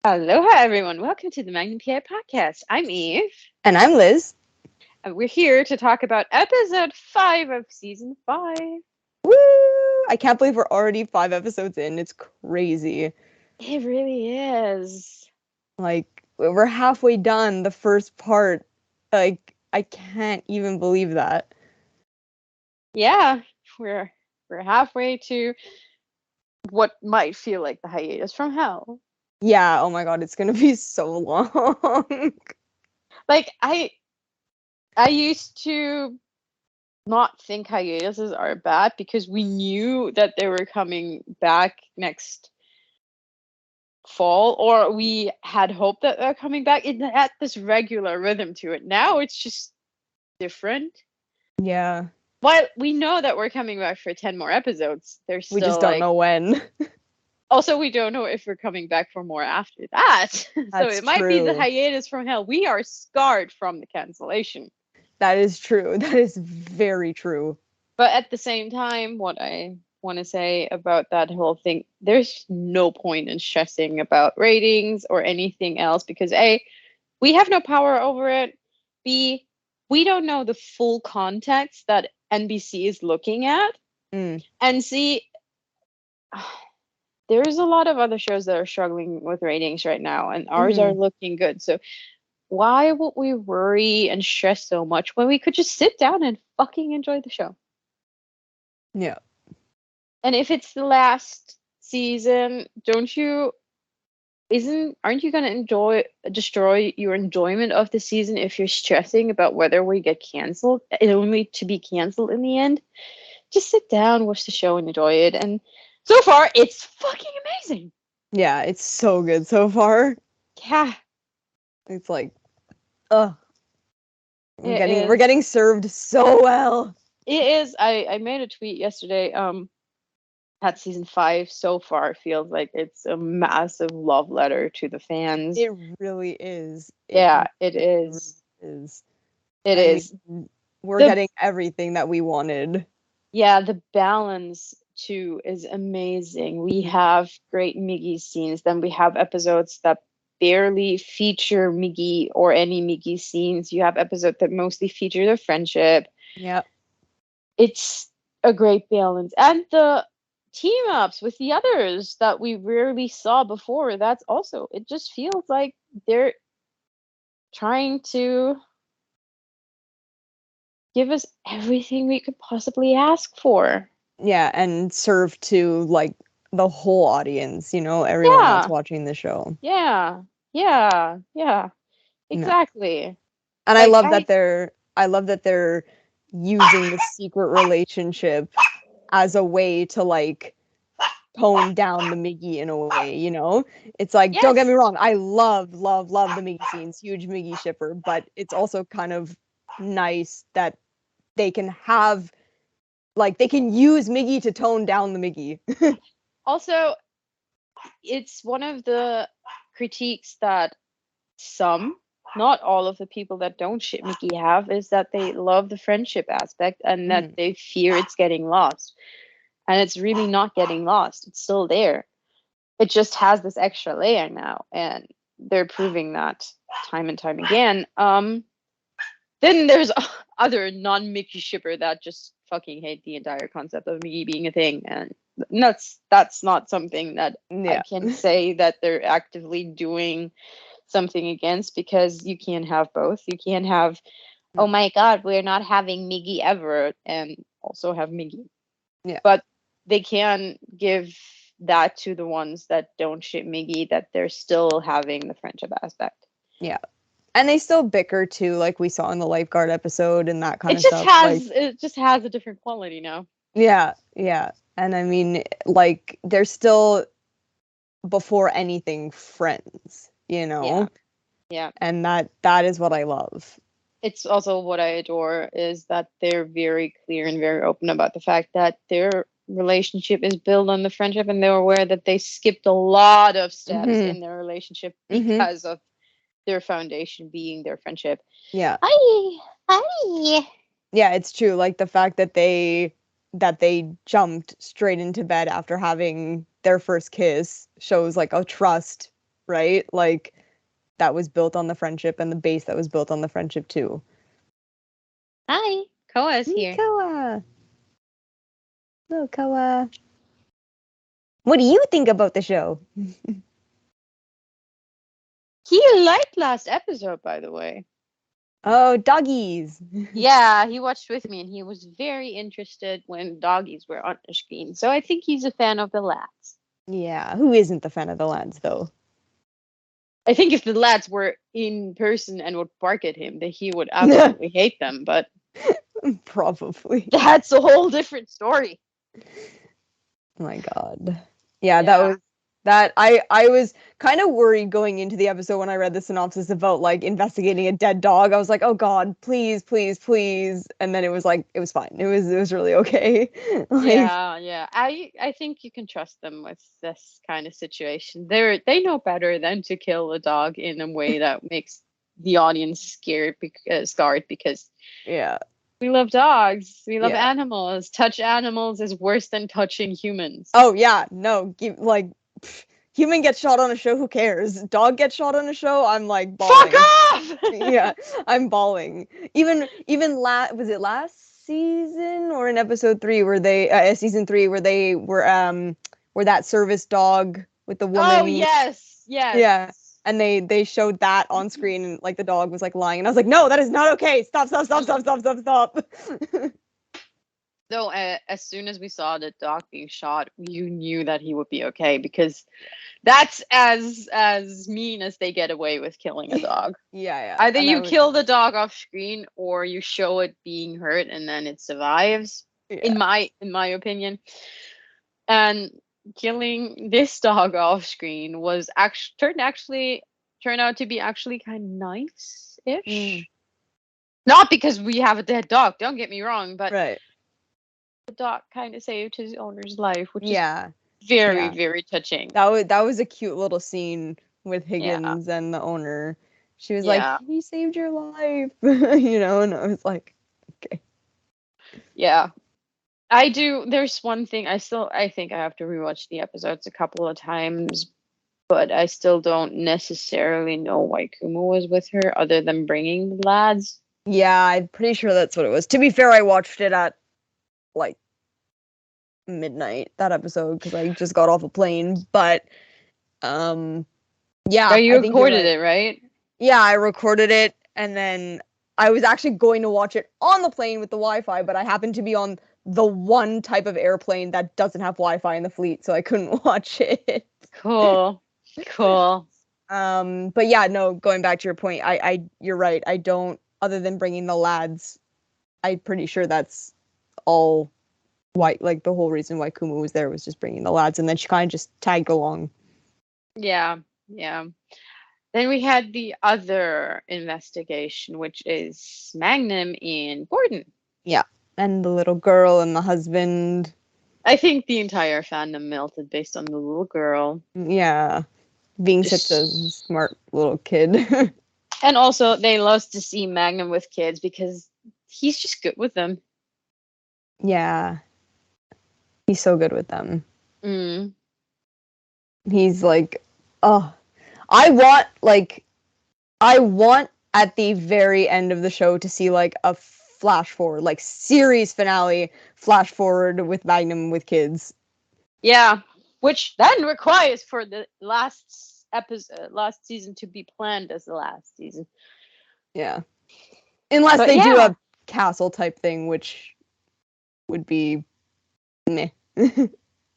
Aloha, everyone. Welcome to the Magnum PI podcast. I'm Eve, And I'm Liz. and we're here to talk about episode 5 of season 5. Woo! I can't believe we're already 5 episodes in. It's crazy. It really is. Like, we're halfway done the first part. Like, I can't even believe that. Yeah, we're halfway to what might feel like the hiatus from hell. Yeah, oh my god, it's gonna be so long. Like I used to not think hiatuses are bad because we knew that they were coming back next fall, or we had hope that they're coming back. It had this regular rhythm to it. Now it's just different. Yeah, While we know that we're coming back for 10 more episodes, there's we still just don't like, know when. also we don't know if we're coming back for more after that. So That's it might be the true. hiatus from hell. We are scarred from the cancellation. That is true. That is very true. But at the same time, what I want to say about that whole thing, there's no point in stressing about ratings or anything else because A, we have no power over it. B, we don't know the full context that NBC is looking at. Mm. And C, there's a lot of other shows that are struggling with ratings right now, and ours are looking good. So why would we worry and stress so much when we could just sit down and fucking enjoy the show? Yeah. And if it's the last season, aren't you gonna destroy your enjoyment of the season if you're stressing about whether we get canceled and only to be canceled in the end? Just sit down, watch the show, and enjoy it. And so far, it's fucking amazing. Yeah, it's so good so far. Yeah, It's like, ugh. it We're is. getting served so well. It is. I made a tweet yesterday. That season 5 so far feels like it's a massive love letter to the fans. It really is. Yeah, it Really is. is. It I is. mean, we're The getting everything that we wanted. Yeah, the balance too is amazing. We have great Miggy scenes, then we have episodes that barely feature Miggy or any Miggy scenes. You have episodes that mostly feature their friendship. Yeah. It's a great balance. And the team ups with the others that we rarely saw before, that's also, it just feels like they're trying to give us everything we could possibly ask for. Yeah, and serve to like the whole audience, everyone that's Yeah. watching the show. Yeah. Yeah. Yeah. Yeah. Exactly. And Like I love that they're using the secret relationship as a way to like tone down the Miggy in a way. It's like, don't get me yes. wrong, I love the Miggy scenes, huge Miggy shipper, but it's also kind of nice that they can have they can use Miggy to tone down the Miggy. Also, it's one of the critiques that some, not all of the people that don't ship Mickey have, is that they love the friendship aspect and that they fear it's getting lost. And it's really not getting lost. It's still there. It just has this extra layer now, and they're proving that time and time again. Then there's other non-Mickey shipper that just fucking hate the entire concept of Mickey being a thing, and that's not something that I Yeah. can say that they're actively doing something against, because you can't have both. You can't have, oh my god, we're not having Miggy ever, and also have Miggy. Yeah. But they can give that to the ones that don't ship Miggy, that they're still having the friendship aspect. Yeah. And they still bicker too, like we saw in the lifeguard episode and that kind It of just stuff. has it just has a different quality now. Yeah, yeah. And I mean, like, they're still before anything friends. Yeah. Yeah. And that is what I love. It's also what I adore is that they're very clear and very open about the fact that their relationship is built on the friendship, and they're aware that they skipped a lot of steps Hmm. in their relationship Hmm. because of their foundation being their friendship. Yeah. Hi. Hi. Yeah, it's true. Like the fact that they jumped straight into bed after having their first kiss shows like a trust right? Like that was built on the friendship and the base that was built on the friendship too. Hi, Koa's here. Koa. Hello, Koa. What do you think about the show? He liked last episode, by the way. Oh, doggies. Yeah, he watched with me and he was very interested when doggies were on the screen. So I think he's a fan of the lads. Yeah, who isn't the fan of the lads though? I think if the lads were in person and would bark at him, that he would absolutely hate them. But Probably. that's a whole different story. Oh my God. Yeah, that was that I was kind of worried going into the episode when I read the synopsis about like investigating a dead dog. I was like, "Oh God, please, please, please." And then it was like it was fine. It was really okay. Like, Yeah. I think you can trust them with this kind of situation. They know better than to kill a dog in a way that makes the audience scarred because yeah. we love dogs. We love Yeah. animals. Touch animals is worse than touching humans. Oh yeah, no, like human gets shot on a show, who cares? Dog gets shot on a show, I'm like bawling. Fuck off! Yeah, I'm bawling. Even was it last season or in episode 3 where they season 3 where that service dog with the woman. Oh yes. Yeah. And they showed that on screen and like the dog was like lying and I was like, "No, that is not okay. Stop, stop, stop, stop, stop, stop, stop." Though as soon as we saw the dog being shot, you knew that he would be okay because that's as mean as they get away with killing a dog. Yeah. Either And you kill the dog off screen or you show it being hurt and then it survives. yeah. In my opinion. And killing this dog off screen was turned out to be actually kind of nice-ish. Mm. Not because we have a dead dog, don't get me wrong, but Right. the dog kind of saved his owner's life, which Yeah. is very, Yeah. very touching. That was a cute little scene with Yeah. Higgins and the owner. She was Yeah. like, "He saved your life," you know, and I was like, "Okay." Yeah. There's one thing I think I have to rewatch the episodes a couple of times, but I still don't necessarily know why Kuma was with her other than bringing the lads. Yeah, I'm pretty sure that's what it was. To be fair, I watched it at like midnight that episode because I just got off a plane. But yeah, Oh, you I think you're recorded right. it, right? Yeah, I recorded it and then I was actually going to watch it on the plane with the Wi-Fi, but I happened to be on the one type of airplane that doesn't have Wi-Fi in the fleet, so I couldn't watch it. Cool. But yeah, no, going back to your point, you're right. I don't, other than bringing the lads, I'm pretty sure that's all why, like the whole reason why Kuma was there was just bringing the lads, and then she kind of just tagged along. Yeah. Then we had the other investigation, which is Magnum and Gordon. Yeah, and the little girl and the husband. I think the entire fandom melted based on the little girl. Yeah, being such a smart little kid. And also, they love to see Magnum with kids because he's just good with them. Yeah, he's so good with them. Mm. He's like, oh, I want at the very end of the show to see like a flash forward, like series finale flash forward with Magnum with kids. Yeah, which then requires for the last season to be planned as the last season. Yeah. Unless they do a castle type thing, which would be meh.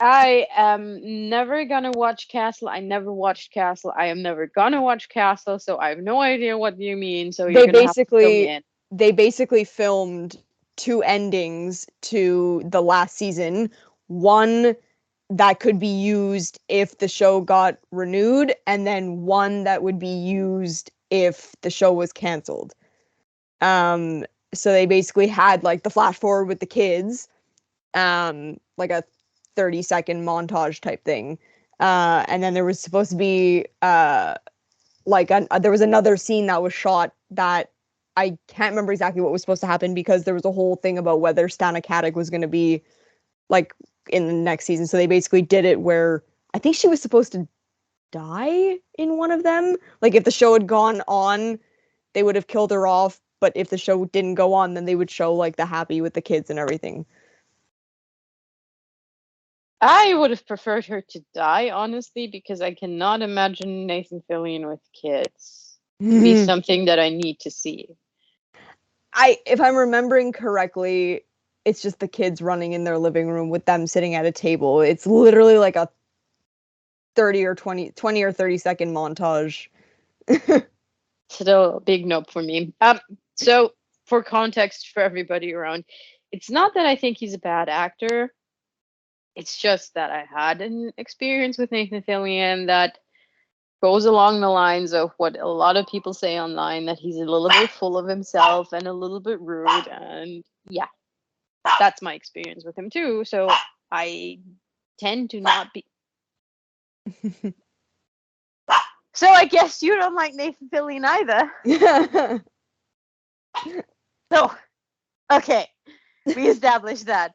I am never gonna watch Castle. I never watched Castle. I am never gonna watch Castle, so I have no idea what you mean. So you're gonna have to fill me in. They basically filmed 2 endings to the last season. One that could be used if the show got renewed, and then one that would be used if the show was canceled. So they basically had like the flash forward with the kids, like a 30-second montage type thing. And then there was supposed to be there was another scene that was shot that I can't remember exactly what was supposed to happen because there was a whole thing about whether Stana Katic was going to be like in the next season. So they basically did it where I think she was supposed to die in one of them. Like if the show had gone on, they would have killed her off. But if the show didn't go on, then they would show like the happy with the kids and everything. I would have preferred her to die, honestly, because I cannot imagine Nathan Fillion with kids to be something that I need to see. If I'm remembering correctly, it's just the kids running in their living room with them sitting at a table. It's literally like a 20 or 30 second montage. Still a big nope for me. So for context for everybody around, it's not that I think he's a bad actor. It's just that I had an experience with Nathan Fillion that goes along the lines of what a lot of people say online, that he's a little bit full of himself and a little bit rude. And yeah, that's my experience with him too. So I tend to not be. So I guess you don't like Nathan Fillion either. So, okay, we established that.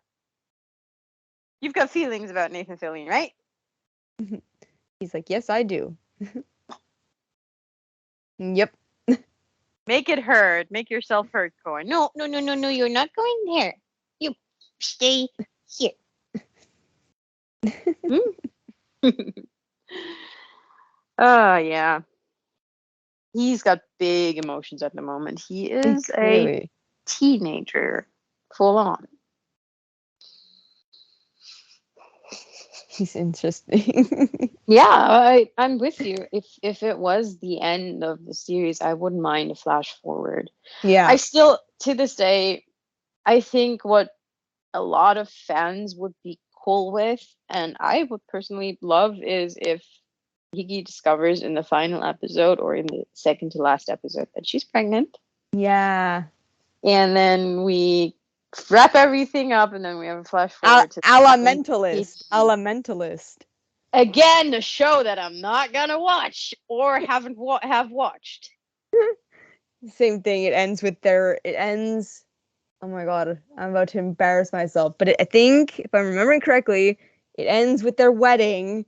You've got feelings about Nathan Fillion, right? He's like, yes, I do. Yep. Make it heard. Make yourself heard, Cohen. No, you're not going there. You stay here. Oh, yeah. He's got big emotions at the moment. He is a teenager, full on. He's interesting. Yeah, I'm with you. If it was the end of the series, I wouldn't mind a flash forward. Yeah. I still, to this day, I think what a lot of fans would be cool with, and I would personally love, is if Higgy discovers in the final episode or in the second to last episode that she's pregnant. Yeah. And then we wrap everything up, and then we have a flash forward to a la Mentalist. Again, a show that I'm not gonna watch or haven't have watched. Same thing. It ends. Oh my god, I'm about to embarrass myself. But I think, if I'm remembering correctly, it ends with their wedding,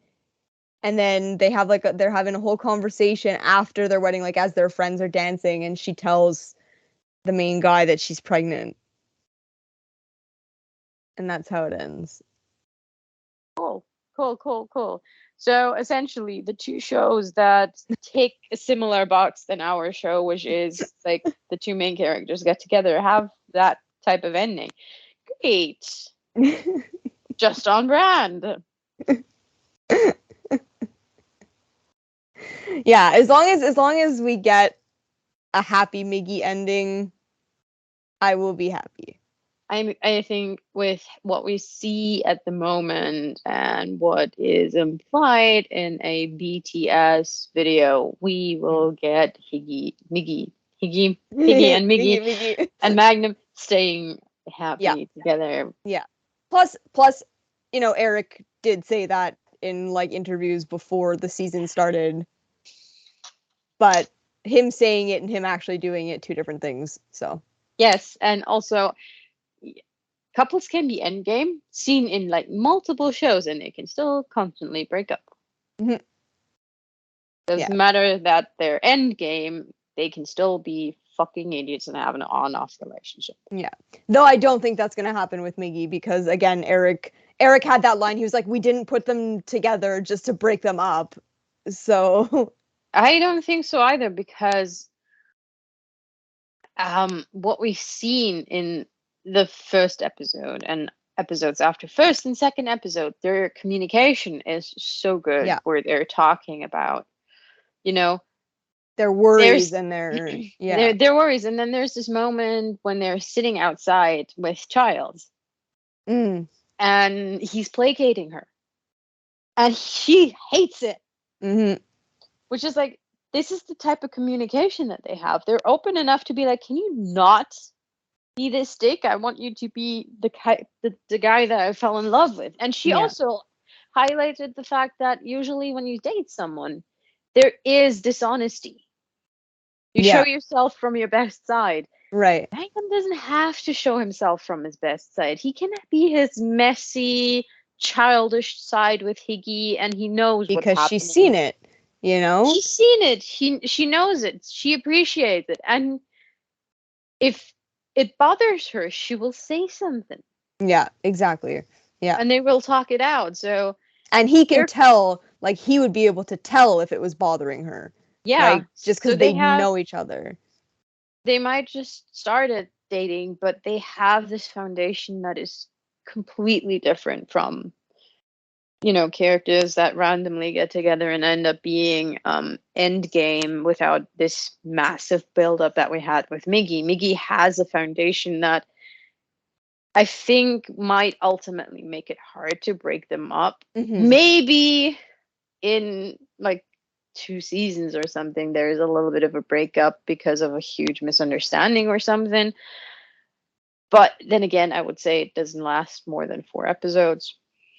and then they have they're having a whole conversation after their wedding, like as their friends are dancing, and she tells the main guy that she's pregnant. And that's how it ends. Cool. So essentially, the two shows that tick a similar box than our show, which is like the two main characters get together, have that type of ending. Great. Just on brand. Yeah, as long as we get a happy Miggy ending, I will be happy. I think with what we see at the moment and what is implied in a BTS video, we will get Higgy and Miggy and Magnum staying happy together. Yeah. Plus, Eric did say that in like interviews before the season started. But him saying it and him actually doing it, two different things. So yes, and also couples can be endgame, seen in like multiple shows, and they can still constantly break up. Mm-hmm. Doesn't matter that they're endgame, they can still be fucking idiots and have an on-off relationship. Yeah. Though I don't think that's gonna happen with Miggy, because again, Eric had that line. He was like, we didn't put them together just to break them up. So I don't think so either, because what we've seen in the first episode and episodes after, first and second episode, their communication is so good, where they're talking about, their worries and their their worries. And then there's this moment when they're sitting outside with Childs, and he's placating her, and she hates it. Which is like, this is the type of communication that they have. They're open enough to be like, can you not be this dick? I want you to be the guy that I fell in love with. And she also highlighted the fact that usually when you date someone, there is dishonesty. You show yourself from your best side. Right. Magnum doesn't have to show himself from his best side. He can be his messy, childish side with Higgy, and he knows because what's she's happening. seen it. you know? She's seen it. She knows it. She appreciates it. And if it bothers her, she will say something. Yeah, exactly. Yeah. And they will talk it out. So And he can they're tell, like, he would be able to tell if it was bothering her, yeah. right? Just So because they know each other. they might just started dating, but they have this foundation that is completely different from, characters that randomly get together and end up being endgame without this massive buildup that we had with Miggy. Miggy has a foundation that I think might ultimately make it hard to break them up. Mm-hmm. Maybe in like 2 seasons or something, there's a little bit of a breakup because of a huge misunderstanding or something. But then again, I would say it doesn't last more than 4 episodes.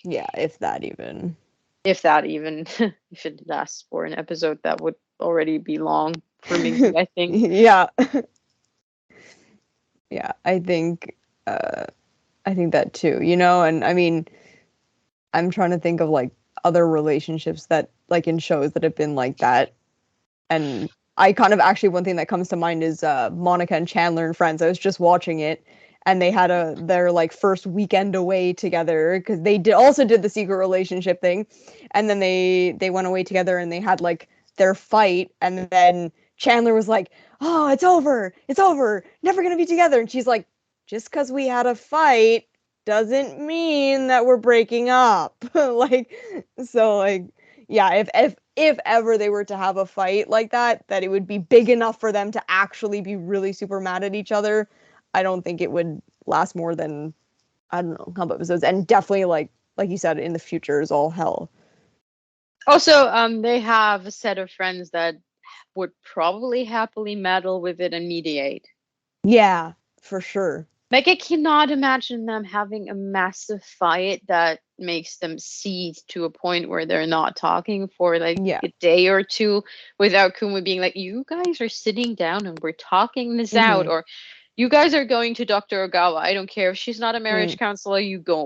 Yeah, if that even. If that even, if it lasts for an episode, that would already be long for me, I think. Yeah. Yeah, I think that too, and I mean, I'm trying to think of like other relationships that like in shows that have been like that. And I kind of actually one thing that comes to mind is Monica and Chandler and Friends. I was just watching it and they had their like first weekend away together because they also did the secret relationship thing. And then they went away together and they had like their fight and then Chandler was like, "Oh, it's over. It's over. Never going to be together." And she's like, "Just cuz we had a fight doesn't mean that we're breaking up." Like so like yeah, if ever they were to have a fight like that it would be big enough for them to actually be really super mad at each other. I don't think it would last more than I don't know how about episodes, and definitely like you said, in the future is all hell. Also, they have a set of friends that would probably happily meddle with it and mediate. Yeah, for sure. Like, I cannot imagine them having a massive fight that makes them seethe to a point where they're not talking for like Yeah. a day or two without Kuma being like, "You guys are sitting down and we're talking this out," or "You guys are going to Dr. Ogawa. I don't care. If she's not a marriage counselor, you go."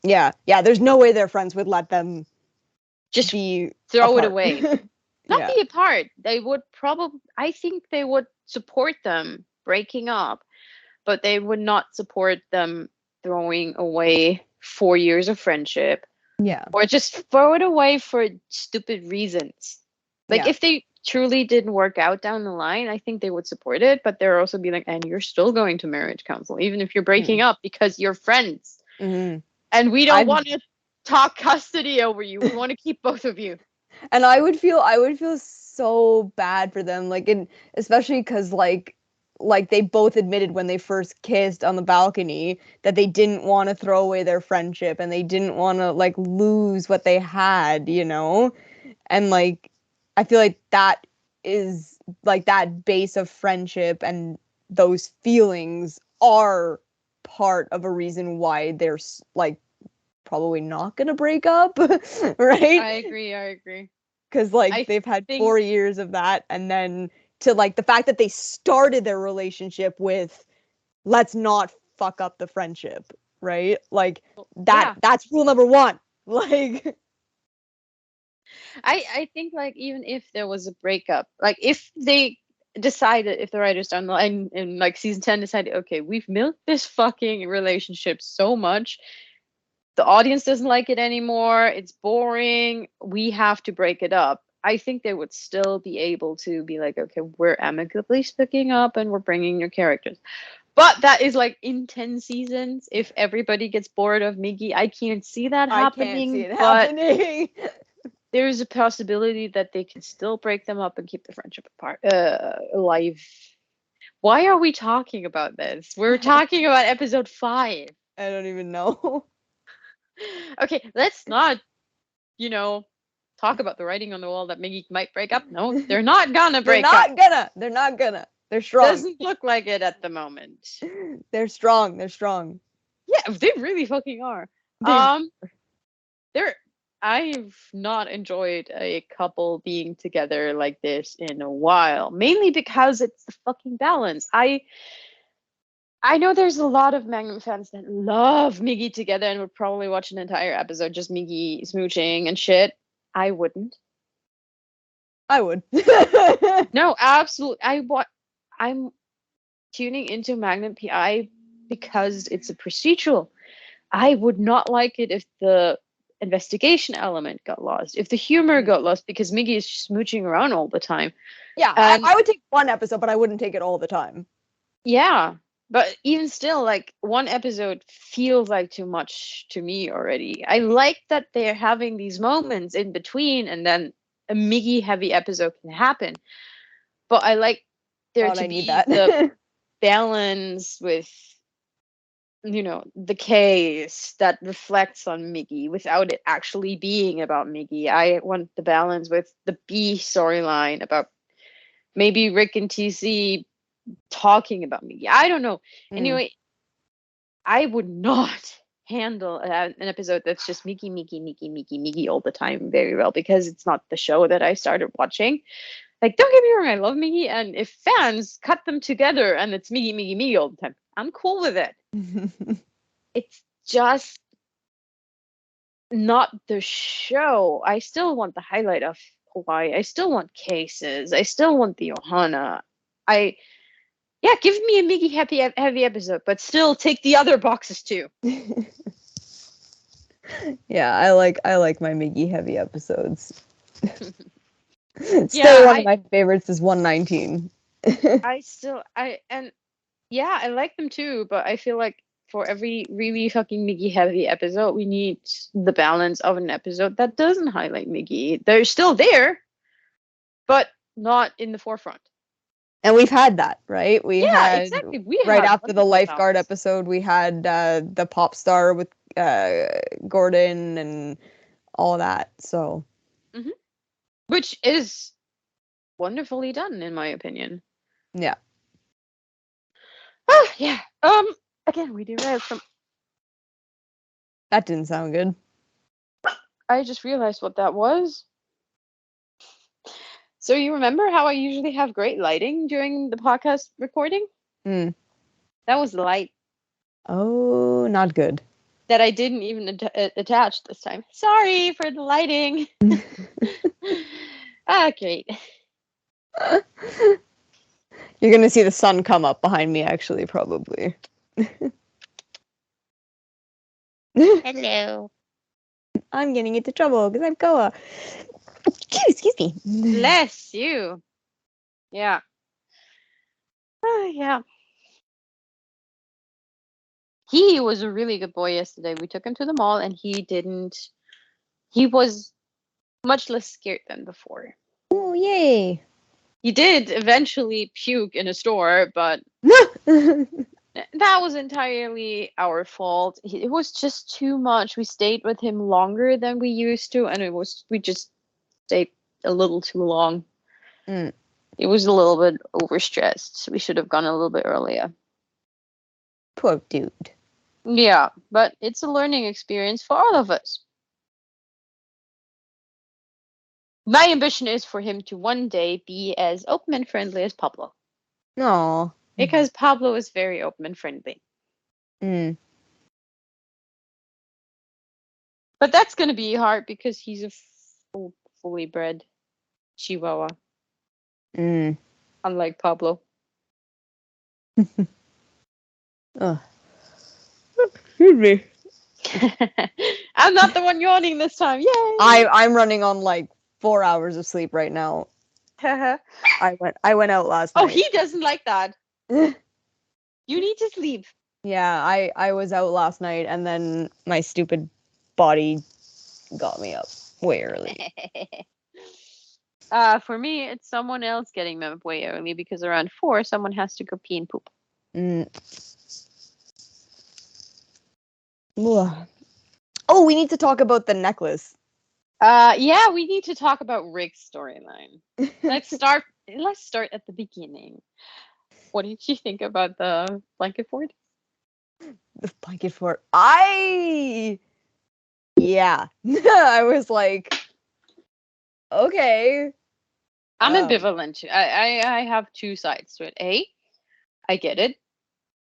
Yeah, there's no way their friends would let them Just be throw it apart. away. Not Yeah. be apart. They would probably, I think they would support them breaking up, but they would not support them throwing away 4 years of friendship Yeah. or just throw it away for stupid reasons. Like, Yeah. if they truly didn't work out down the line, I think they would support it, but they're also be like, "And you're still going to marriage counsel, even if you're breaking up because you're friends. And we don't want to talk custody over you. We want to keep both of you." And I would feel so bad for them, like, and especially because like they both admitted when they first kissed on the balcony that they didn't want to throw away their friendship and they didn't want to like lose what they had, and like I feel like that is like that base of friendship and those feelings are part of a reason why they're like probably not gonna break up, right? I agree. Because like I they've had think 4 years of that, and then to like the fact that they started their relationship with let's not fuck up the friendship, right? Like yeah. that's rule number one. Like I think, like, even if there was a breakup, like if they decided, if the writers down the line in like season 10 decided, okay, we've milked this fucking relationship so much, the audience doesn't like it anymore, it's boring, we have to break it up. I think they would still be able to be like, okay, we're amicably splitting up and we're bringing your characters. But that is like in 10 seasons. If everybody gets bored of Miggy, I can't see that I can't see happening. it But happening. there's a possibility that they can still break them up and keep the friendship apart, alive. Why are we talking about this? We're talking about episode 5. I don't even know. Okay, let's not, you know, talk about the writing on the wall that Miggy might break up. No, they're not gonna They're break up. not gonna. They're not gonna. They're strong. Doesn't look like it at the moment. They're strong. They're strong. Yeah, they really fucking are. They There, I've not enjoyed a couple being together like this in a while, mainly because it's the fucking balance. I know there's a lot of Magnum fans that love Miggy together and would probably watch an entire episode just Miggy smooching and shit. I wouldn't. I would. No, absolutely. I'm tuning into Magnum PI because it's a procedural. I would not like it if the investigation element got lost, if the humor got lost because Miggy is smooching around all the time. Yeah, And I would take one episode, but I wouldn't take it all the time. yeah, but even still, like one episode feels like too much to me already. I like that they're having these moments in between and then a Miggy heavy episode can happen. But I like there God, to I need be that. the balance with the case that reflects on Miggy without it actually being about Miggy. I want the balance with the B storyline about maybe Rick and TC talking about Miggy. I don't know. Anyway, I would not handle an episode that's just Miggy, Miggy, Miggy, Miggy, Miggy all the time very well because it's not the show that I started watching. Like, don't get me wrong, I love Miggy, and if fans cut them together and it's Miggy, Miggy, Miggy all the time, I'm cool with it. It's just not the show. I still want the highlight of Hawaii. I still want cases. I still want the Ohana. Give me a Miggy heavy episode, but still take the other boxes too. Yeah, I like my Miggy heavy episodes. Still, Yeah, one of my favorites is 119. I like them too, but I feel like for every really fucking Miggy heavy episode, we need the balance of an episode that doesn't highlight Miggy. They're still there, but not in the forefront. And we've had that, right? We had exactly. We right have after the wonderful lifeguard balance. episode, we had the pop star with Gordon and all that. So, Which is wonderfully done, in my opinion. yeah. Oh, yeah. Again, we derailed from. That didn't sound good. I just realized what that was. So you remember how I usually have great lighting during the podcast recording? Mm. That was the light Oh, not good. that I didn't even attach this time. Sorry for the lighting. Great. You're gonna see the sun come up behind me, actually, probably. Hello. I'm getting into trouble because I'm Koa. Excuse me. Bless you. Yeah. Yeah. He was a really good boy yesterday. We took him to the mall and he was much less scared than before. Oh, yay. He did eventually puke in a store, but that was entirely our fault. It was just too much. We stayed with him longer than we used to, and we just stayed a little too long. It was a little bit overstressed. We should have gone a little bit earlier. Poor dude. Yeah, but it's a learning experience for all of us. My ambition is for him to one day be as open and friendly as Pablo. No. Because Pablo is very open and friendly. But that's going to be hard because he's a fully bred Chihuahua. Unlike Pablo. Excuse me. I'm not the one yawning this time. Yay! I'm running on like 4 hours of sleep right now. I went out last night. Oh, he doesn't like that. You need to sleep. Yeah, I was out last night and then my stupid body got me up way early. For me, it's someone else getting me up way early because around 4, someone has to go pee and poop. Oh, we need to talk about the necklace. Yeah, we need to talk about Rick's storyline. Let's start at the beginning. What did you think about the blanket fort? The blanket fort. Yeah. I was like, okay. I'm ambivalent. I have two sides to it. A, I get it.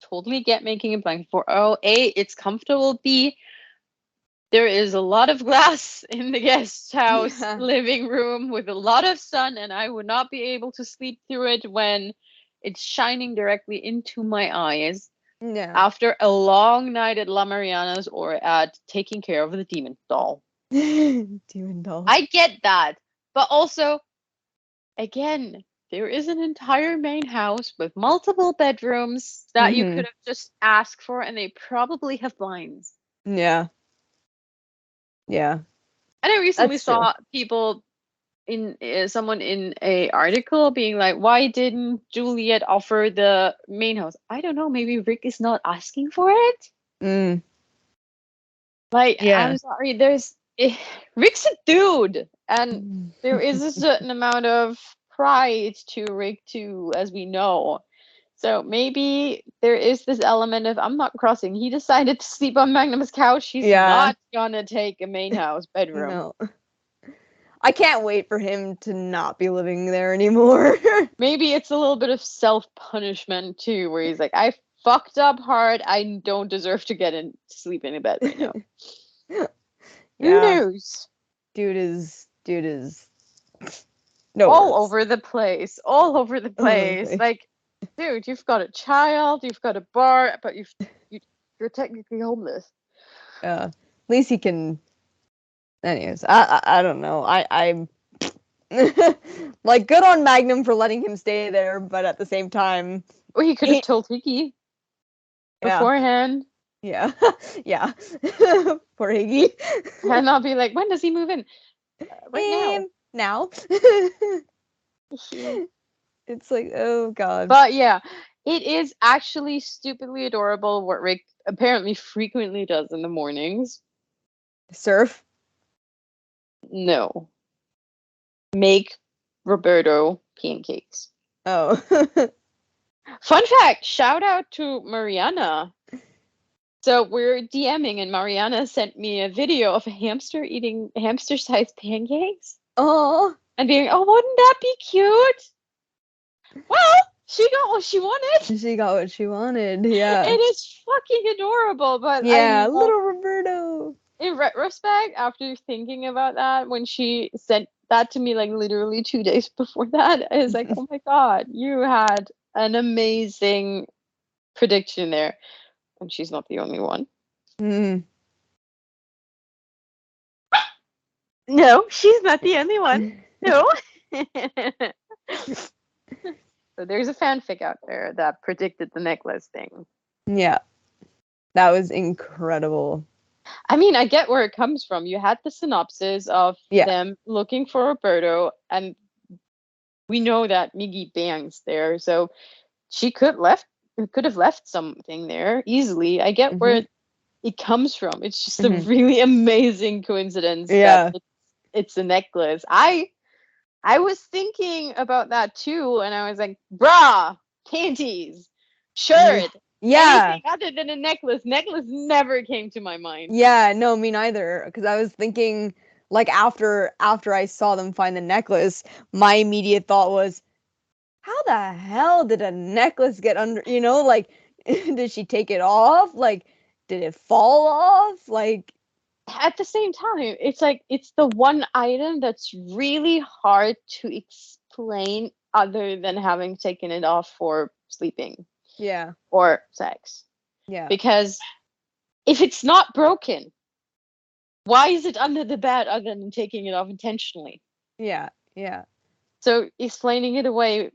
Totally get making a blanket fort. Oh, A, it's comfortable. B, There is a lot of glass in the guest house Yeah. living room with a lot of sun, and I would not be able to sleep through it when it's shining directly into my eyes Yeah. after a long night at La Mariana's or at taking care of the demon doll. Demon doll. I get that, but also, again, there is an entire main house with multiple bedrooms that you Mhm. could have just asked for, and they probably have blinds. Yeah. Yeah. And I recently That's true. saw people in someone in a article being like, why didn't Juliet offer the main house? I don't know, maybe Rick is not asking for it. Mm. Like, Yeah. I'm sorry, Rick's a dude, and there is a certain amount of pride to Rick too, as we know. So maybe there is this element of I'm not crossing. He decided to sleep on Magnum's couch. He's Yeah. not gonna take a main house bedroom. No. I can't wait for him to not be living there anymore. Maybe it's a little bit of self-punishment too, where he's like, I fucked up hard. I don't deserve to get in sleep in a bed right now. Who Yeah. knows? Dude is no All words. over the place. All over the All over the place. place. Like, dude, you've got a child, you've got a bar, but you're technically homeless. At least he can. Anyways, I don't know. I'm like good on Magnum for letting him stay there, but at the same time, Or he could have he, told Higgy yeah, beforehand. yeah, yeah. Poor Higgy. And I'll be like, when does he move in? Right now. Now. It's like, oh god. But yeah, it is actually stupidly adorable what Rick apparently frequently does in the mornings. Surf. No. Make Roberto pancakes. Oh. Fun fact, shout out to Mariana. So we're DMing and Mariana sent me a video of a hamster eating hamster-sized pancakes Oh. and being, oh, wouldn't that be cute? Well, she got what she wanted. She got what she wanted. Yeah. It is fucking adorable, but Yeah, I love, little Roberto. in retrospect, after thinking about that, when she sent that to me like literally 2 days before that, I was like, oh my god, you had an amazing prediction there. And she's not the only one. Mm. No, she's not the only one. No. So there's a fanfic out there that predicted the necklace thing. Yeah. That was incredible. I mean, I get where it comes from. You had the synopsis of them looking for Roberto, and we know that Miggy bangs there, so she could have left something there easily. I get where it comes from. It's just a really amazing coincidence that it's a necklace. I was thinking about that too, and I was like, bra, panties, shirt, anything other than a necklace. Necklace never came to my mind. Yeah, no, me neither. Because I was thinking, like after I saw them find the necklace, my immediate thought was, how the hell did a necklace get under? Like, did she take it off? Like, did it fall off? Like, at the same time, it's like it's the one item that's really hard to explain other than having taken it off for sleeping. Yeah. Or sex. Yeah. Because if it's not broken, why is it under the bed other than taking it off intentionally? Yeah. Yeah. So explaining it away,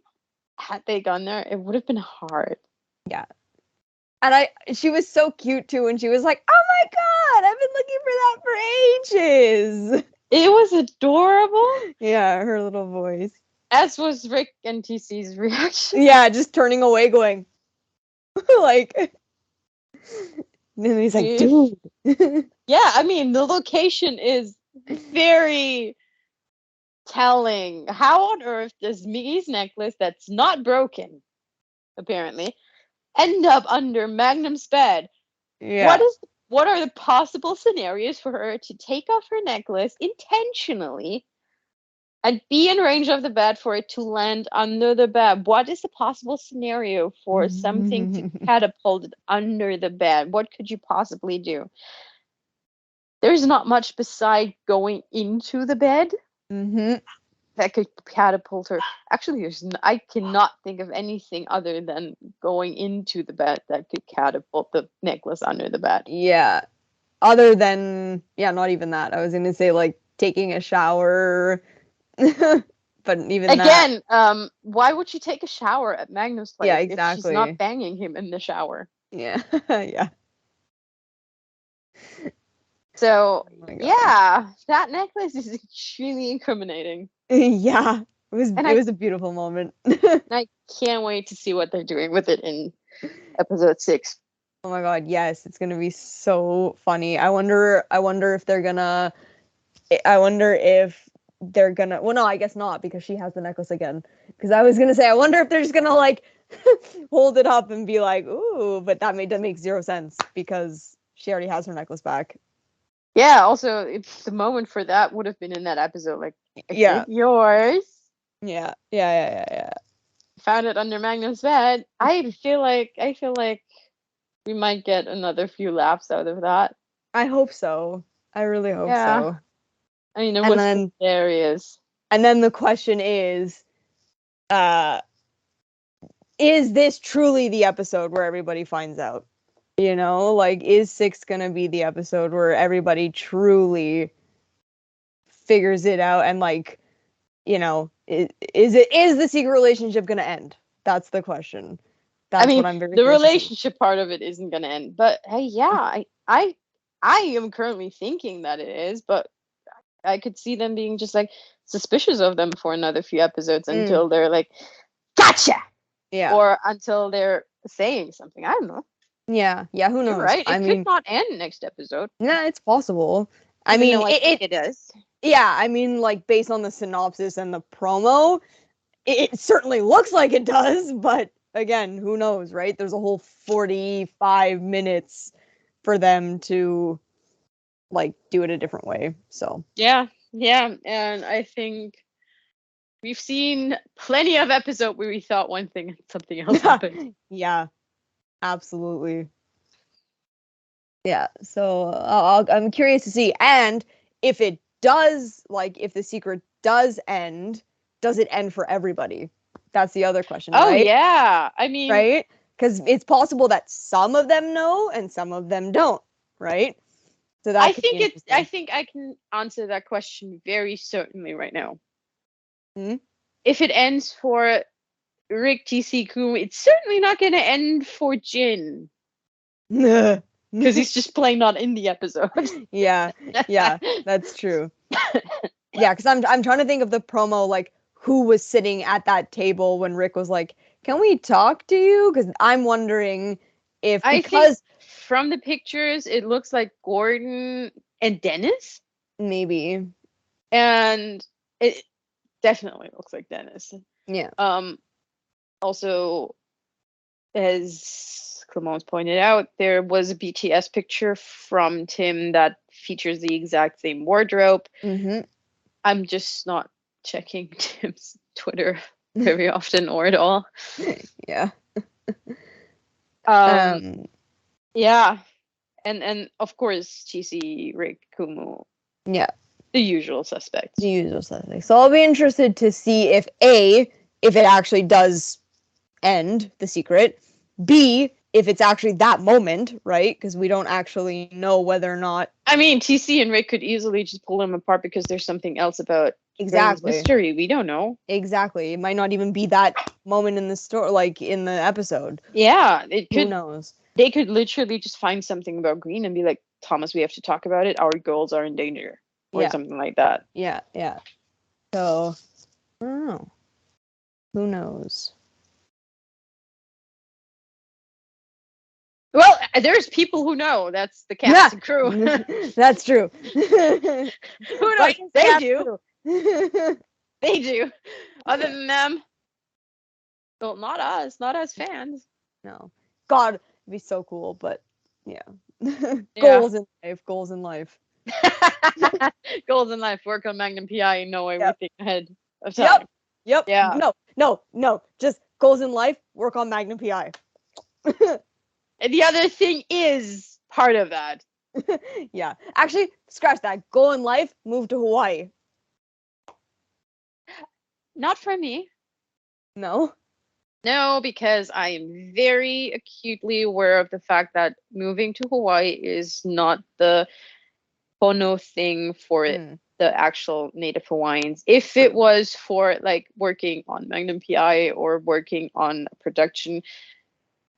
had they gone there, it would have been hard. Yeah. And she was so cute too, and she was like, "Oh my god, I've been looking for that for ages." It was adorable. Yeah, her little voice. As was Rick and TC's reaction. Yeah, just turning away, going like, and then he's like, "Dude." Yeah, I mean, the location is very telling. How on earth does Miggy's necklace that's not broken, apparently, end up under Magnum's bed? Yeah. What are the possible scenarios for her to take off her necklace intentionally and be in range of the bed for it to land under the bed? What is the possible scenario for something to catapult it under the bed? What could you possibly do? there's not much beside going into the bed that could catapult her. Actually, I cannot think of anything other than going into the bed that could catapult the necklace under the bed. Yeah. Other than, yeah, not even that. I was gonna say like taking a shower, but even that. Again, why would she take a shower at Magnus' place Yeah, if she's exactly. not banging him in the shower? Yeah, yeah. So Oh my God. yeah, that necklace is extremely incriminating, Yeah, and it was a beautiful moment. I can't wait to see what they're doing with it in episode 6. Oh my God, yes, it's gonna be so funny. I wonder if they're gonna, well, no, I guess not because she has the necklace again. Because I was gonna say, I wonder if they're just gonna like hold it up and be like, ooh, but that makes zero sense because she already has her necklace back. Yeah, also, if the moment for that would have been in that episode, like, is Yeah, it yours? yeah. Found it under Magnus' bed. I feel like we might get another few laughs out of that. I hope so. I really hope Yeah. so. I mean, it And was then hilarious. And then the question is this truly the episode where everybody finds out? You know, like, is 6 gonna be the episode where everybody truly figures it out and like, you know, is the secret relationship gonna end? That's the question. I That's mean, what I'm very the curious to see. relationship part of it isn't gonna end, but hey, yeah, I am currently thinking that it is, but I could see them being just like suspicious of them for another few episodes until they're like, gotcha, Yeah. or until they're saying something. I don't know. Yeah. Who knows? You're right. I It could mean, not end next episode. yeah, it's possible. I Even mean, though I think it does. yeah, I mean, like, based on the synopsis and the promo, it certainly looks like it does, but again, who knows, right? There's a whole 45 minutes for them to like do it a different way. So, Yeah, and I think we've seen plenty of episodes where we thought one thing and something else happened. yeah, absolutely. Yeah, so I'm curious to see. And if it does, like, if the secret does end, does it end for everybody? That's the other question, Oh right? yeah, I mean, Right? Because it's possible that some of them know and some of them don't, right? So that could be interesting. I think I can answer that question very certainly right now. Hmm? If it ends for Rick TC Kumu, it's certainly not going to end for Jin because he's just plain not in the episode. yeah, that's true. Yeah, because I'm trying to think of the promo, like who was sitting at that table when Rick was like, "Can we talk to you?" Because I'm wondering if I think from the pictures it looks like Gordon and Dennis, maybe, and it definitely looks like Dennis. yeah. Also, as Clemence pointed out, there was a BTS picture from Tim that features the exact same wardrobe. Mm-hmm. I'm just not checking Tim's Twitter very often or at all. Yeah. Yeah, and of course TC, Rick, Kumu. Yeah. The usual suspects. The usual suspects. So I'll be interested to see if it actually does end the secret. B, if it's actually that moment, right? Because we don't actually know whether or not. I mean, TC and Rick could easily just pull them apart because there's something else about Exactly. mystery. We don't know. Exactly. It might not even be that moment in the story, like in the episode. Yeah, it could. Who knows? They could literally just find something about Green and be like, Thomas, we have to talk about it. Our girls are in danger, or something like that. Yeah. So, I don't know. Who knows? Well, there's people who know. That's the cast and crew. That's true. Who knows? They do. They do. Other than them, well, not us. Not us fans. No. God, it'd be so cool, but yeah. Goals in life. Goals in life. Goals in life. Work on Magnum PI and know everything ahead of time. Yep. Yeah. No. Just goals in life. Work on Magnum PI. And the other thing is part of that. Yeah. Actually, scratch that. Goal in life, move to Hawaii. Not for me. No? No, because I am very acutely aware of the fact that moving to Hawaii is not the Pono thing for Mm. the actual Native Hawaiians. If it was for like working on Magnum PI or working on production,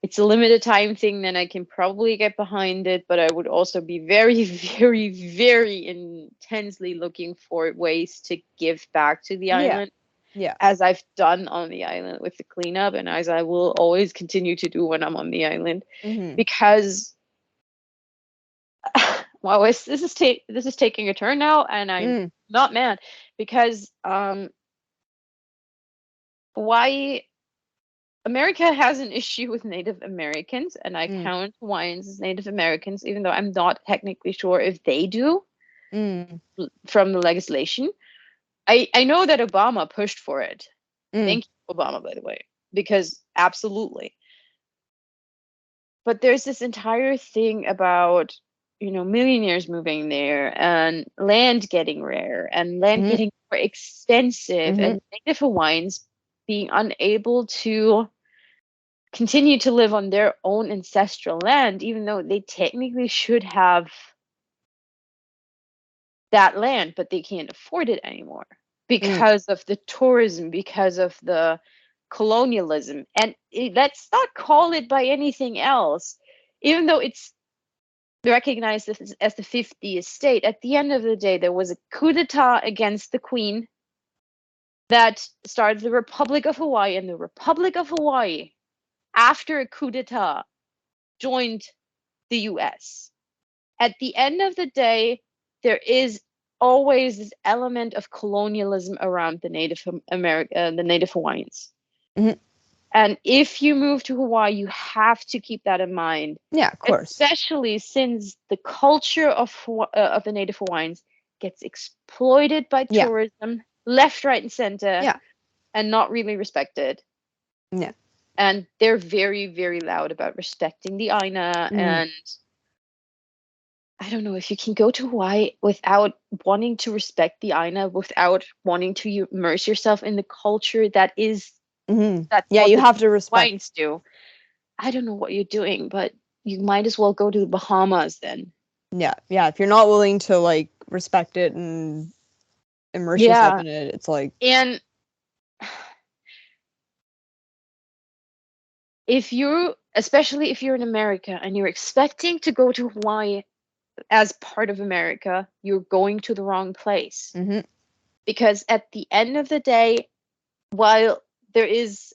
it's a limited time thing, then I can probably get behind it. But I would also be very, very, very intensely looking for ways to give back to the Yeah. island, Yeah. as I've done on the island with the cleanup, and as I will always continue to do when I'm on the island, Mm-hmm. because wow, this is taking a turn now, and I'm not mad because Hawaii, America has an issue with Native Americans, and I count Hawaiians as Native Americans, even though I'm not technically sure if they do from the legislation. I know that Obama pushed for it. Thank you, Obama, by the way, because absolutely. But there's this entire thing about, millionaires moving there and land getting rare and land getting more expensive and Native Hawaiians being unable to continue to live on their own ancestral land, even though they technically should have that land, but they can't afford it anymore because of the tourism, because of the colonialism. And let's not call it by anything else, even though it's recognized as the 50th state. At the end of the day, there was a coup d'etat against the Queen that started the Republic of Hawaii, and the Republic of Hawaii, after a coup d'etat, joined the US. At the end of the day, there is always this element of colonialism around the the Native Hawaiians. And if you move to Hawaii, you have to keep that in mind. Yeah, of course. Especially since the culture of the Native Hawaiians gets exploited by tourism, left, right, and center, and not really respected. Yeah. And they're very, very loud about respecting the Aina. And I don't know if you can go to Hawaii without wanting to respect the Aina, without wanting to immerse yourself in the culture that is. That's yeah, what you the have to respect. Hawaiians do. I don't know what you're doing, but you might as well go to the Bahamas then. Yeah, yeah. If you're not willing to like respect it and immerse yourself in it, it's like. And especially if you're in America and you're expecting to go to Hawaii as part of America, you're going to the wrong place. Because at the end of the day, while there is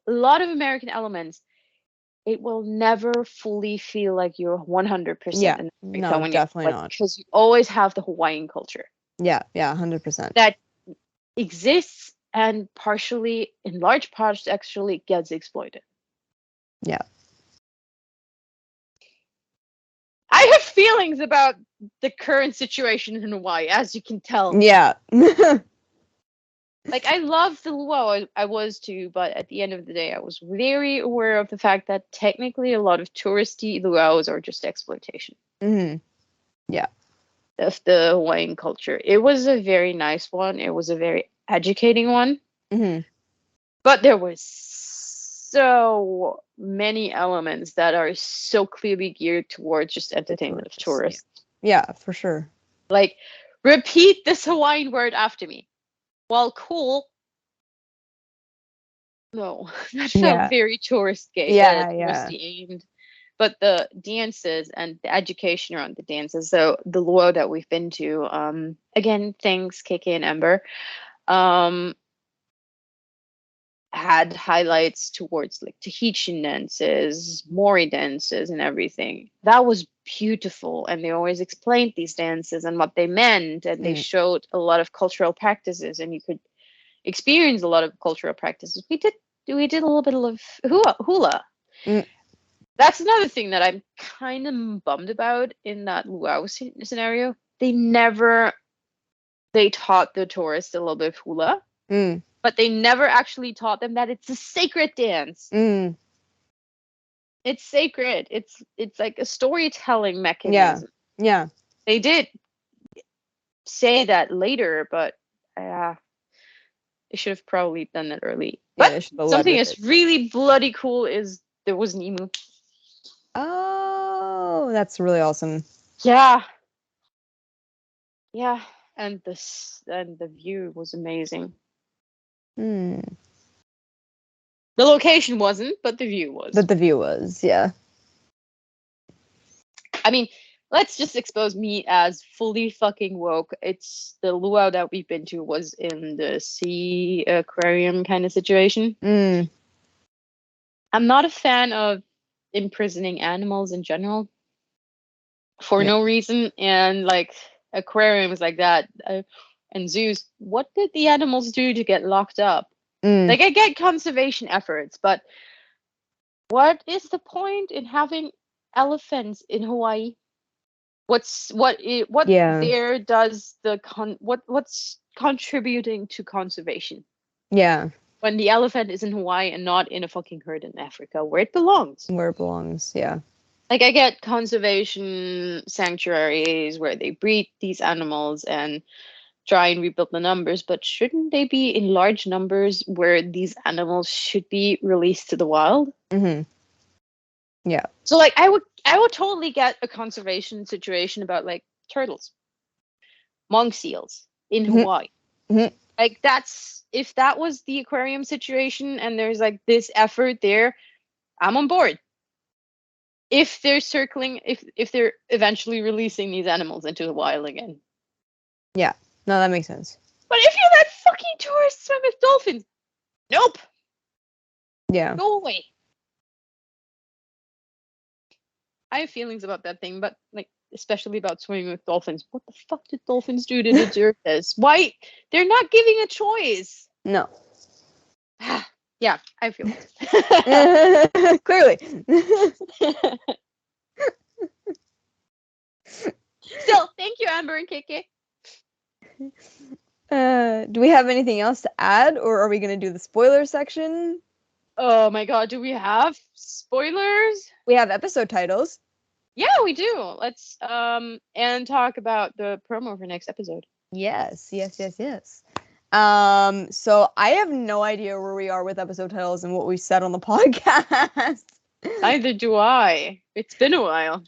a lot of American elements, it will never fully feel like you're 100% in America when definitely not. Because you always have the Hawaiian culture. Yeah, 100%. That exists and partially, in large parts, actually gets exploited. Yeah. I have feelings about the current situation in Hawaii, as you can tell. Yeah. Like, I love the luau, I was too, but at the end of the day, I was very aware of the fact that technically a lot of touristy luau's are just exploitation. Yeah. Of the Hawaiian culture. It was a very nice one. It was a very educating one. But there was so many elements that are so clearly geared towards just entertainment of tourists. Yeah, for sure. Like, repeat this Hawaiian word after me. Well, cool. No, that felt very touristy aimed. But the dances and the education around the dances. So the luau that we've been to, again, thanks KK and Ember, had highlights towards like Tahitian dances, Maori dances, and everything. That was beautiful, and they always explained these dances and what they meant, and they showed a lot of cultural practices, and you could experience a lot of cultural practices. We did a little bit of hula. That's another thing that I'm kind of bummed about in that luau scenario. They taught the tourists a little bit of hula. But they never actually taught them that it's a sacred dance. It's sacred. It's like a storytelling Yeah. mechanism. Yeah. They did say that later, but they should have probably done it early. Yeah, But they should have led something with that's it. really bloody cool is there was an emu. Oh, that's really awesome. Yeah, yeah, and the view was amazing. Hmm. The location wasn't, but the view was. But the view was, yeah. I mean, let's just expose me as fully fucking woke. It's the luau that we've been to was in the sea aquarium kind of situation. Mm. I'm not a fan of imprisoning animals in general for Yeah. no reason, and like aquariums like that and zoos. What did the animals do to get locked up? Mm. Like, I get conservation efforts, but what is the point in having elephants in Hawaii? What Yeah. there does what's contributing to conservation Yeah. when the elephant is in Hawaii and not in a fucking herd in Africa where it belongs? Where it belongs, yeah. Like, I get conservation sanctuaries where they breed these animals and try and rebuild the numbers, but shouldn't they be in large numbers where these animals should be released to the wild? Mm-hmm. Yeah. So like I would totally get a conservation situation about like turtles, monk seals in Mhm. Hawaii. Mhm. Like, that's if that was the aquarium situation and there's like this effort there, I'm on board. If they're circling, if they're eventually releasing these animals into the wild again. Yeah. No, that makes sense. But if you let fucking tourists swim with dolphins, nope, Yeah. go away. I have feelings about that thing, but like especially about swimming with dolphins. What the fuck did dolphins do to deserve this? Why they're not giving a choice? No. Yeah, I feel it. Clearly. Still, thank you, Amber and KK. Do we have anything else to add, or are we going to do the spoiler section? Oh my god, do we have spoilers? We have episode titles. Yeah, we do. Let's and talk about the promo for next episode. Yes. So I have no idea where we are with episode titles and what we said on the podcast. Neither do I. It's been a while.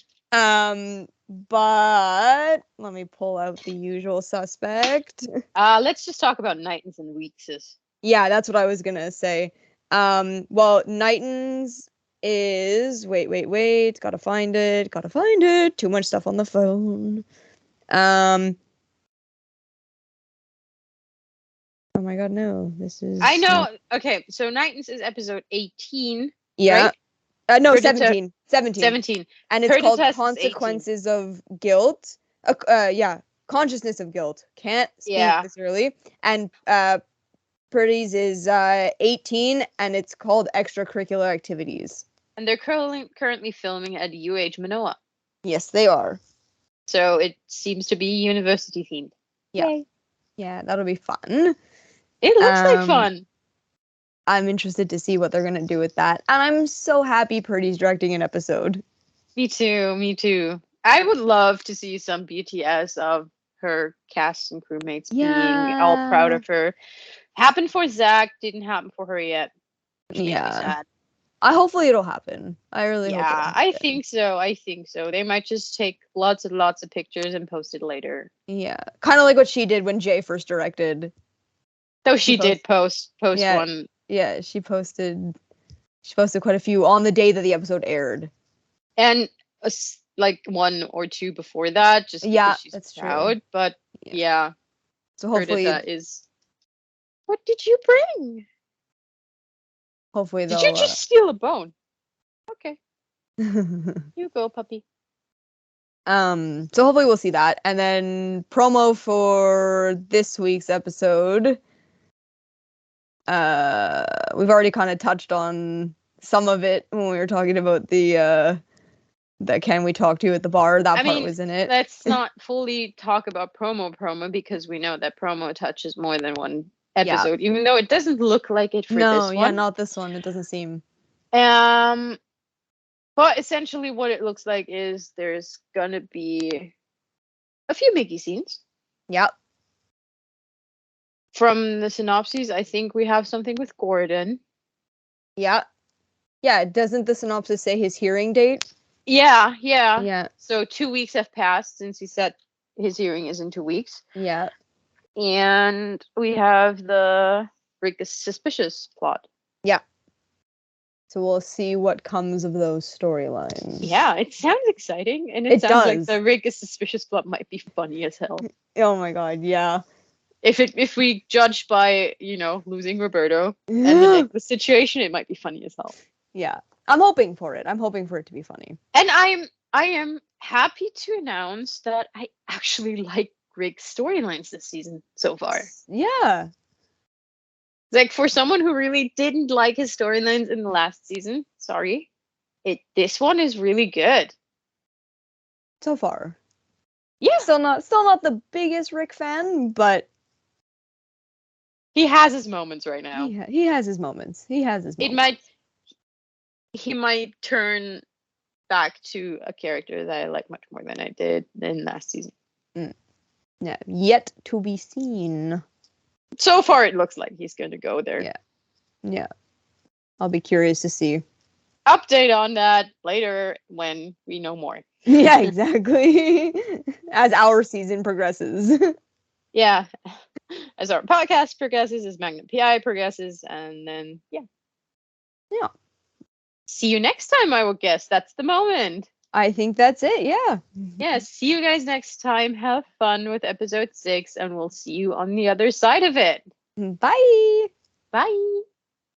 But let me pull out the usual suspect. Let's just talk about Nightons and Weekses. Yeah, that's what I was gonna say. Well, Nightons is wait, gotta find it. Too much stuff on the phone. Oh my god, no. This is I know. Okay, so Nightons is episode 18. Yeah. Right? No, Perdita- 17. 17. And it's called Perdita is 18. Consequences of Guilt. Yeah, Consciousness of Guilt. Can't speak this early. And Purdy's is 18, and it's called Extracurricular Activities. And they're currently filming at UH Manoa. Yes, they are. So it seems to be university themed. Yeah. Yay. Yeah, that'll be fun. It looks like fun. I'm interested to see what they're going to do with that. And I'm so happy Purdy's directing an episode. Me too. I would love to see some BTS of her cast and crewmates being all proud of her. Happened for Zach, didn't happen for her yet. Which makes me sad. Hopefully it'll happen. I really hope. Yeah, I think so. They might just take lots and lots of pictures and post it later. Yeah, kind of like what she did when Jay first directed. Though she did post yeah, one. Yeah, she posted quite a few on the day that the episode aired. And like one or two before that, just because she's that's proud. True. But yeah. So hopefully that is. What did you bring? Hopefully Did you just steal a bone? Okay. You go, puppy. So hopefully we'll see that. And then promo for this week's episode. We've already kind of touched on some of it when we were talking about the Can We Talk to You at the bar. That part was in it. Let's not fully talk about promo because we know that promo touches more than one episode, even though it doesn't look like it for this one. No, not this one. It doesn't seem. But essentially, what it looks like is there's gonna be a few Mickey scenes. Yep. From the synopses, I think we have something with Gordon. Yeah. Yeah, doesn't the synopsis say his hearing date? Yeah. Yeah. So 2 weeks have passed since he said his hearing is in 2 weeks. Yeah. And we have the Rick is Suspicious plot. Yeah. So we'll see what comes of those storylines. Yeah, it sounds exciting. And It sounds like does. the Rick is Suspicious plot might be funny as hell. Oh my god, yeah. If we judge by, losing Roberto and the necklace situation, it might be funny as hell. Yeah. I'm hoping for it. I'm hoping for it to be funny. And I am happy to announce that I actually like Rick's storylines this season so far. Yeah. Like, for someone who really didn't like his storylines in the last season, sorry, this one is really good. So far. Yeah. Still not the biggest Rick fan, but He has his moments right now. he has his moments. He might turn back to a character that I like much more than I did in last season. Yeah, yet to be seen. So far, it looks like he's going to go there. Yeah. I'll be curious to see. Update on that later when we know more. Yeah, exactly. As our season progresses. Yeah. As our podcast progresses, as Magnum PI progresses, and then, yeah. See you next time, I would guess. That's the moment. I think that's it, yeah. Yeah, see you guys next time. Have fun with episode 6, and we'll see you on the other side of it. Bye. Bye.